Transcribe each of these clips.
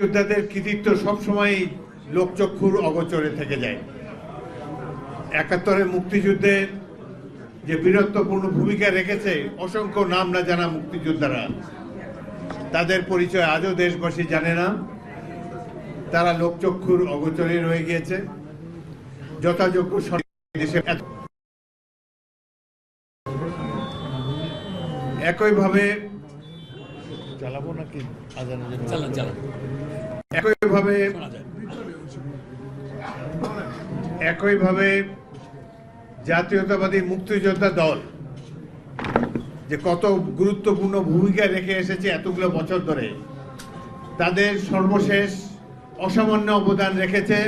যোদ্ধাদের কৃতিত্ব সবসময় লোকচক্ষুর অগোচরে থেকে যায়। ৭১-এর মুক্তিযুদ্ধে যে বীরত্বপূর্ণ ভূমিকা রেখেছে অসংখ্য নাম না জানা মুক্তিযোদ্ধারা, তাদের পরিচয় আজও দেশবাসী জানে না। তারা লোকচক্ষুর অগোচরে রয়ে গিয়েছে। যথাযোগ্য দেশের একইভাবে চালাবো নাকি একইভাবে জাতীয়তাবাদী মুক্তিযোদ্ধা দল যে কত গুরুত্বপূর্ণ ভূমিকা রেখে এসেছে এতগুলো বছর ধরে, তাদের সর্বশেষ অসামান্য অবদান রেখেছে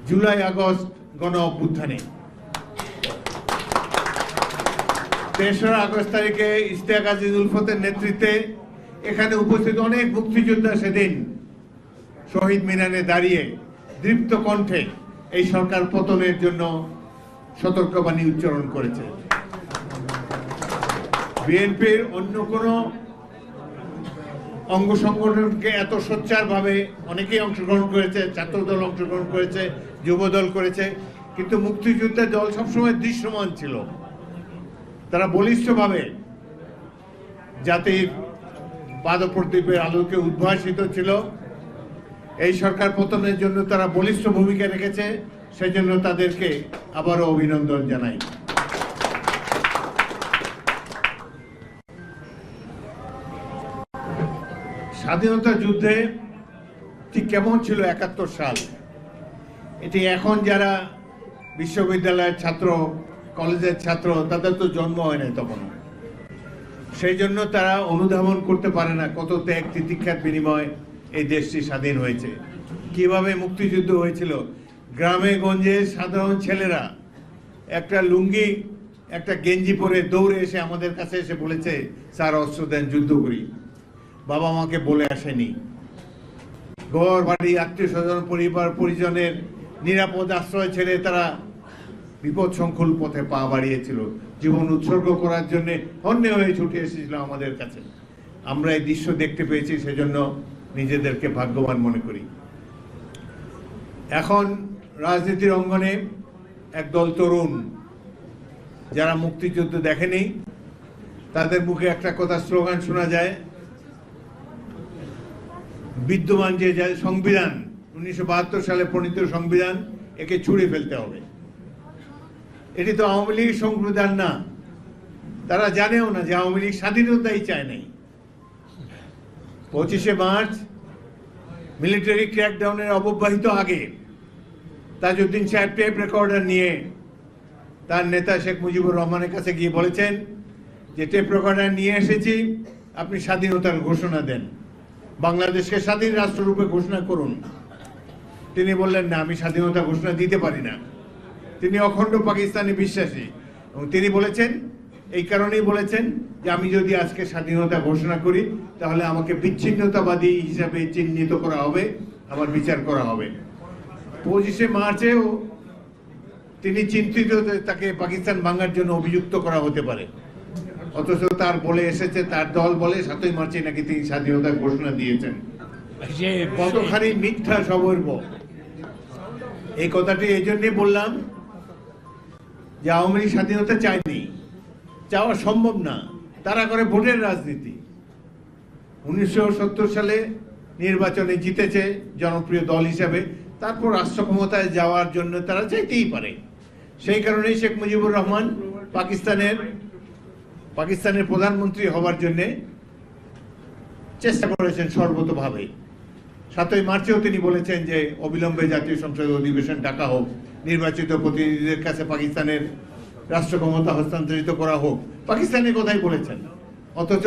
জুলাই আগস্ট গণ অভ্যুত্থানে। ৩রা আগস্ট তারিখে ইশতিয়াক আজিজ উলফতের নেতৃত্বে এখানে উপস্থিত অনেক মুক্তিযোদ্ধা সেদিন শহীদ মিনারে দাঁড়িয়ে দীপ্ত কণ্ঠে এই সরকার পতনের জন্য সতর্কবাণী উচ্চারণ করেছে। বিএনপির অন্য কোনো অঙ্গ সংগঠনকে এত সোচ্চারভাবে অনেকেই অংশগ্রহণ করেছে, ছাত্রদল অংশগ্রহণ করেছে, যুবদল করেছে, কিন্তু মুক্তিযুদ্ধের দল সবসময় দৃশ্যমান ছিল। তারা বলিষ্ঠভাবে জাতির পাদপ্রদীপের আলোকে উদ্ভাসিত ছিল। এই সরকার পতনের জন্য তারা বলিষ্ঠ ভূমিকা রেখেছে, সেজন্য তাদেরকে আবারও অভিনন্দন জানাই। স্বাধীনতা যুদ্ধে ঠিক কেমন ছিল ৭১ সাল, এটি এখন যারা বিশ্ববিদ্যালয়ের ছাত্র, কলেজের ছাত্র, তাদের তো জন্ম হয় না তখন, সেই জন্য তারা অনুধাবন করতে পারে না কত ত্যাগ তিতিক্ষার বিনিময়ে এই দেশটি স্বাধীন হয়েছে, কিভাবে মুক্তিযুদ্ধ হয়েছিল। গ্রামে গঞ্জে সাধারণ ছেলেরা একটা লুঙ্গি একটা গেঞ্জি পরে দৌড়ে এসে আমাদের কাছে এসে বলেছে, স্যার অস্ত্র দেন, যুদ্ধ করি। বাবা মাকে বলে আসেনি। ঘর বাড়ি, আত্মীয় স্বজন, পরিবার পরিজনের নিরাপদ আশ্রয় ছেড়ে তারা বিপদ সংকুল পথে পা বাড়িয়েছিল, জীবন উৎসর্গ করার জন্য হন্যে হয়ে ছুটে এসেছিল আমাদের কাছে। আমরা এই দৃশ্য দেখতে পেয়েছি, সেজন্য নিজেদেরকে ভাগ্যবান মনে করি। এখন রাজনীতির অঙ্গনে একদল তরুণ যারা মুক্তিযুদ্ধ দেখেনি, তাদের মুখে একটা কথা স্লোগান শোনা যায়, বিদ্যমান যে সংবিধান ১৯৭২ সালে প্রণীত সংবিধান, একে ছুঁড়ে ফেলতে হবে। এটি তো আওয়ামী লীগের সংবিধান না। তারা জানেও না যে আওয়ামী লীগ স্বাধীনতাই চায় নাই। ২৫শে মার্চ মিলিটারি ক্র্যাকডাউনের অব্যবহিত আগে তাজউদ্দিন সাহেব টেপ রেকর্ডার নিয়ে তার নেতা শেখ মুজিবুর রহমানের কাছে গিয়ে বলেছেন যে টেপ রেকর্ডার নিয়ে এসেছি, আপনি স্বাধীনতার ঘোষণা দেন, বাংলাদেশকে স্বাধীন রাষ্ট্ররূপে ঘোষণা করুন। তিনি বললেন, না, আমি স্বাধীনতা ঘোষণা দিতে পারি না। তিনি অখণ্ড পাকিস্তানে বিশ্বাসী এবং তিনি বলেছেন, এই কারণেই বলেছেন যে আমি যদি আজকে স্বাধীনতা ঘোষণা করি তাহলে আমাকে বিচ্ছিন্নতাবাদী হিসাবে চিহ্নিত করা হবে, আমার বিচার করা হবে। ২৫শে মার্চেও তিনি চিন্তিত তাকে পাকিস্তান ভাঙার জন্য অভিযুক্ত করা হতে পারে, অথচ তার বলে এসেছে, তার দল বলে ৭ই মার্চে নাকি তিনি স্বাধীনতার ঘোষণা দিয়েছেন। কতখানি মিথ্যা সবর্ব। এই কথাটি এই জন্যই বললাম যে আওয়ামী লীগ স্বাধীনতা চায়নি, চাওয়া সম্ভব না। তারা করে ভোটের রাজনীতি। ১৯৭০ সালে নির্বাচনে জিতেছে জনপ্রিয় দল হিসাবে, তারপর রাষ্ট্র ক্ষমতায় যাওয়ার জন্য তারা চাইতেই পারে। সেই কারণেই শেখ মুজিবুর রহমান পাকিস্তানের প্রধানমন্ত্রী হওয়ার জন্য চেষ্টা করেছেন সর্বতোভাবে। ৭ই মার্চেও তিনি বলেছেন যে অবিলম্বে জাতীয় সংসদের অধিবেশন ডাকা হোক, নির্বাচিত প্রতিনিধিদের কাছে পাকিস্তানের রাষ্ট্র ক্ষমতা হস্তান্তরিত করা হোক, পাকিস্তানের কথাই বলেছেন। অথচ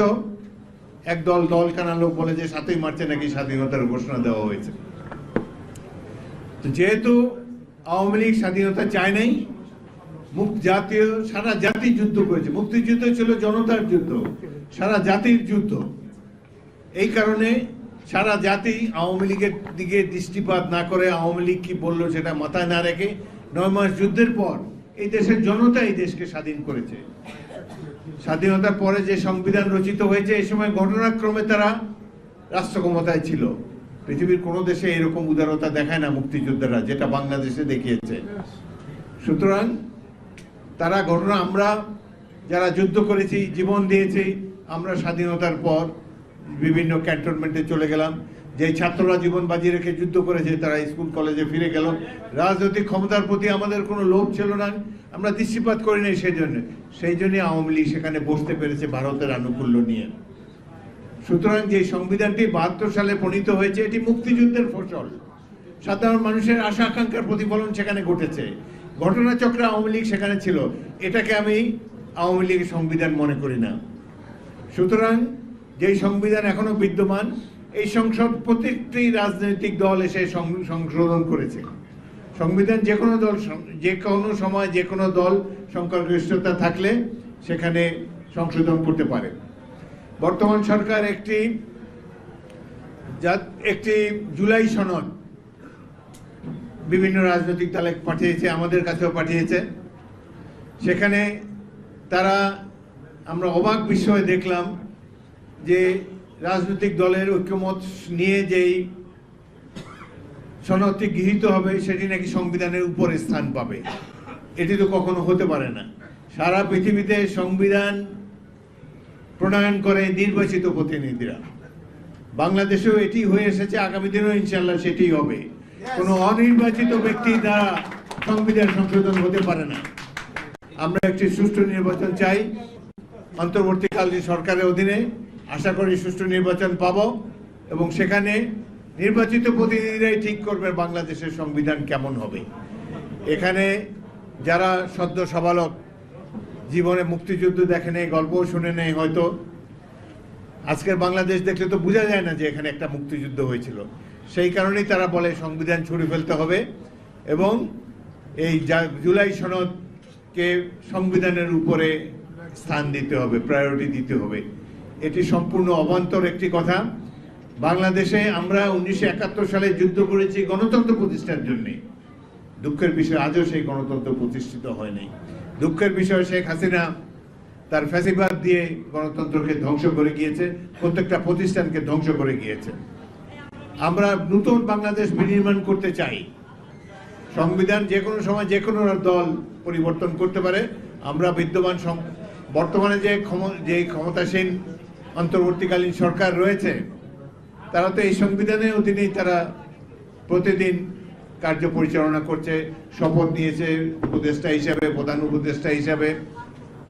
একদল দলকানা লোক বলে যে ৭ই মার্চে নাকি স্বাধীনতার ঘোষণা দেওয়া হয়েছে। যেহেতু আওয়ামী লীগ স্বাধীনতা চায় নাই, সারা জাতি যুদ্ধ করেছে। মুক্তিযুদ্ধ ছিল জনতার যুদ্ধ, সারা জাতির যুদ্ধ। এই কারণে সারা জাতি আওয়ামী লীগের দিকে দৃষ্টিপাত না করে, আওয়ামী লীগ কি বললো সেটা মাথায় না রেখে ৯ মাস যুদ্ধের পর এই দেশের জনতা এই দেশকে স্বাধীন করেছে। স্বাধীনতার পরে যে সংবিধান রচিত হয়েছে, এই সময় ঘটনাক্রমে তারা রাষ্ট্র ক্ষমতায় ছিল। পৃথিবীর কোনো দেশে এরকম উদারতা দেখায় না মুক্তিযোদ্ধারা, যেটা বাংলাদেশে দেখিয়েছে। সুতরাং তারা ঘটনা, আমরা যারা যুদ্ধ করেছি, জীবন দিয়েছি, আমরা স্বাধীনতার পর বিভিন্ন ক্যান্টনমেন্টে চলে গেলাম। যে ছাত্ররা জীবন বাজি রেখে যুদ্ধ করেছে তারা স্কুল কলেজে ফিরে গেল। রাজনৈতিক ক্ষমতার প্রতি আমাদের কোনো লোভ ছিল না, আমরা দৃষ্টিপাত করি নাই। সেই জন্য আওয়ামী লীগ সেখানে বসতে পেরেছে ভারতের আনুকূল্য নিয়ে। সুতরাং যে সংবিধানটি 72 সালে প্রণীত হয়েছে, এটি মুক্তিযুদ্ধের ফসল। সাধারণ মানুষের আশা আকাঙ্ক্ষার প্রতিফলন সেখানে ঘটেছে। ঘটনাচক্রে আওয়ামী লীগ সেখানে ছিল, এটাকে আমি আওয়ামী লীগের সংবিধান মনে করি না। সুতরাং যেই সংবিধান এখনো বিদ্যমান, এই সংসদ প্রত্যেকটি রাজনৈতিক দল এসে সংশোধন করেছে। সংবিধান যে কোনো দল, যে কোনো সময় যে কোনো দল সংখ্যাগরিষ্ঠতা থাকলে সেখানে সংশোধন করতে পারে। বর্তমান সরকার একটি জুলাই সনদ বিভিন্ন রাজনৈতিক দলে পাঠিয়েছে, আমাদের কাছেও পাঠিয়েছে। সেখানে তারা, আমরা অবাক বিষয় দেখলাম যে রাজনৈতিক দলের ঐক্যমত নিয়ে যেই সনদটি গৃহীত হবে সেটি নাকি সংবিধানের উপরে স্থান পাবে। এটি তো কখনো হতে পারে না। সারা পৃথিবীতে সংবিধান প্রণয়ন করে নির্বাচিত প্রতিনিধিরা। বাংলাদেশেও এটি হয়ে এসেছে, আগামী দিনেও ইনশাল্লাহ সেটি হবে। কোনো অনির্বাচিত ব্যক্তি দ্বারা সংবিধান সংশোধন হতে পারে না। আমরা একটি সুষ্ঠু নির্বাচন চাই অন্তর্বর্তীকালীন সরকারের অধীনে। আশা করি সুষ্ঠু নির্বাচন পাব এবং সেখানে নির্বাচিত প্রতিনিধিরাই ঠিক করবে বাংলাদেশের সংবিধান কেমন হবে। এখানে যারা সদ্য সাবালক, জীবনে মুক্তিযুদ্ধ দেখে নেই, গল্পও শুনে নেই, হয়তো আজকের বাংলাদেশ দেখলে তো বোঝা যায় না যে এখানে একটা মুক্তিযুদ্ধ হয়েছিল। সেই কারণেই তারা বলে সংবিধান ছুঁড়ে ফেলতে হবে এবং এই জুলাই সনদকে সংবিধানের উপরে স্থান দিতে হবে, প্রায়োরিটি দিতে হবে। এটি সম্পূর্ণ অবান্তর একটি কথা। বাংলাদেশে আমরা 1971 সালে যুদ্ধ করেছি গণতন্ত্র প্রতিষ্ঠার জন্যে। দুঃখের বিষয় আজও সেই গণতন্ত্র প্রতিষ্ঠিত হয়নি। দুঃখের বিষয় শেখ হাসিনা তার ফ্যাসিবাদ দিয়ে গণতন্ত্রকে ধ্বংস করে গিয়েছে, প্রত্যেকটা প্রতিষ্ঠানকে ধ্বংস করে গিয়েছে। আমরা নতুন বাংলাদেশ বিনির্মাণ করতে চাই। সংবিধান যে কোনো সময় যে কোনো দল পরিবর্তন করতে পারে। আমরা বিদ্যমান বর্তমানে যে ক্ষমতাসীন অন্তর্বর্তীকালীন সরকার রয়েছে, তারা তো এই সংবিধানের অধীনেই তারা প্রতিদিন কার্য পরিচালনা করছে, শপথ নিয়েছে উপদেষ্টা হিসাবে, প্রধান উপদেষ্টা হিসাবে।